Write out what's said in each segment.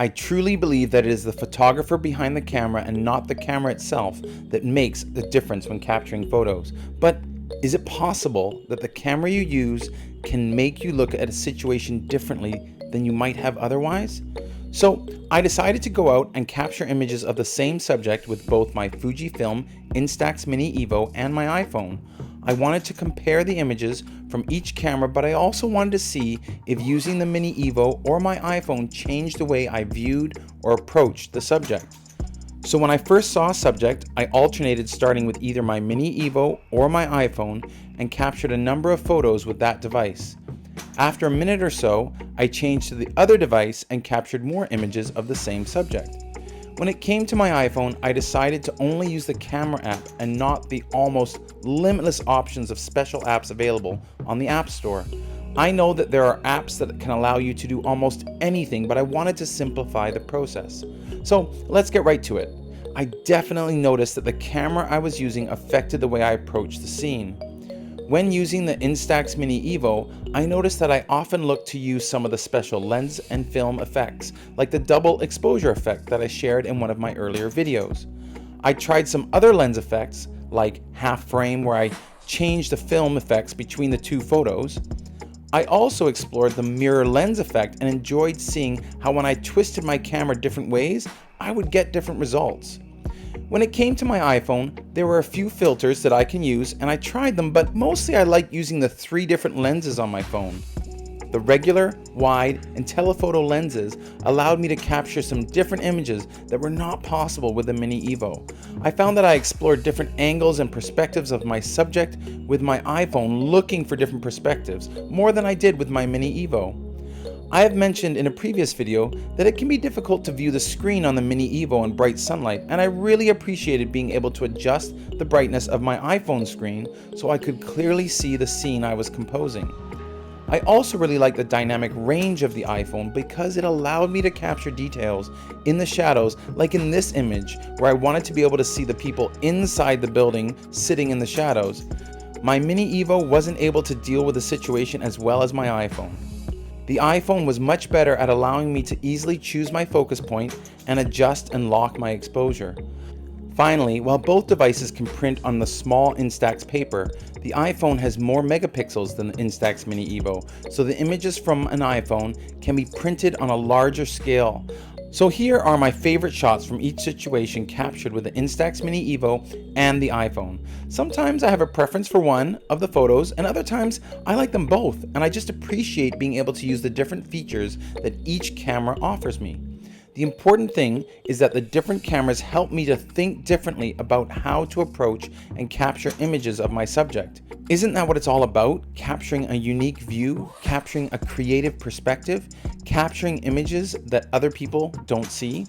I truly believe that it is the photographer behind the camera and not the camera itself that makes the difference when capturing photos. But is it possible that the camera you use can make you look at a situation differently than you might have otherwise? So I decided to go out and capture images of the same subject with both my Fuijfilm Instax Mini Evo and my iPhone. I wanted to compare the images from each camera, but I also wanted to see if using the Mini Evo or my iPhone changed the way I viewed or approached the subject. So when I first saw a subject, I alternated starting with either my Mini Evo or my iPhone and captured a number of photos with that device. After a minute or so, I changed to the other device and captured more images of the same subject. When it came to my iPhone, I decided to only use the camera app and not the almost limitless options of special apps available on the App Store. I know that there are apps that can allow you to do almost anything, but I wanted to simplify the process. So let's get right to it. I definitely noticed that the camera I was using affected the way I approached the scene. When using the Instax Mini Evo, I noticed that I often look to use some of the special lens and film effects, like the double exposure effect that I shared in one of my earlier videos. I tried some other lens effects, like half frame, where I changed the film effects between the two photos. I also explored the mirror lens effect and enjoyed seeing how when I twisted my camera different ways, I would get different results. When it came to my iPhone, there were a few filters that I can use, and I tried them, but mostly I like using the 3 different lenses on my phone. The regular, wide, and telephoto lenses allowed me to capture some different images that were not possible with the Mini Evo. I found that I explored different angles and perspectives of my subject with my iPhone, looking for different perspectives, more than I did with my Mini Evo. I have mentioned in a previous video that it can be difficult to view the screen on the Mini Evo in bright sunlight, and I really appreciated being able to adjust the brightness of my iPhone screen so I could clearly see the scene I was composing. I also really like the dynamic range of the iPhone because it allowed me to capture details in the shadows, like in this image where I wanted to be able to see the people inside the building sitting in the shadows. My Mini Evo wasn't able to deal with the situation as well as my iPhone. The iPhone was much better at allowing me to easily choose my focus point and adjust and lock my exposure. Finally, while both devices can print on the small Instax paper, the iPhone has more megapixels than the Instax Mini Evo, so the images from an iPhone can be printed on a larger scale. So here are my favorite shots from each situation captured with the Instax Mini Evo and the iPhone. Sometimes I have a preference for one of the photos, and other times I like them both, and I just appreciate being able to use the different features that each camera offers me. The important thing is that the different cameras help me to think differently about how to approach and capture images of my subject. Isn't that what it's all about? Capturing a unique view, capturing a creative perspective, capturing images that other people don't see?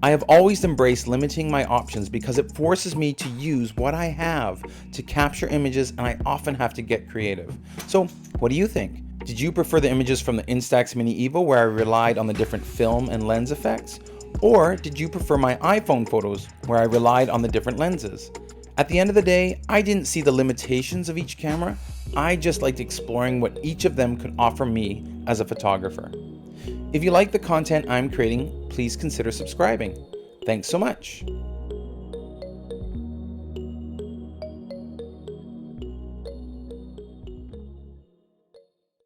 I have always embraced limiting my options because it forces me to use what I have to capture images, and I often have to get creative. So, what do you think? Did you prefer the images from the Instax Mini Evo where I relied on the different film and lens effects? Or did you prefer my iPhone photos where I relied on the different lenses? At the end of the day, I didn't see the limitations of each camera. I just liked exploring what each of them could offer me as a photographer. If you like the content I'm creating, please consider subscribing. Thanks so much.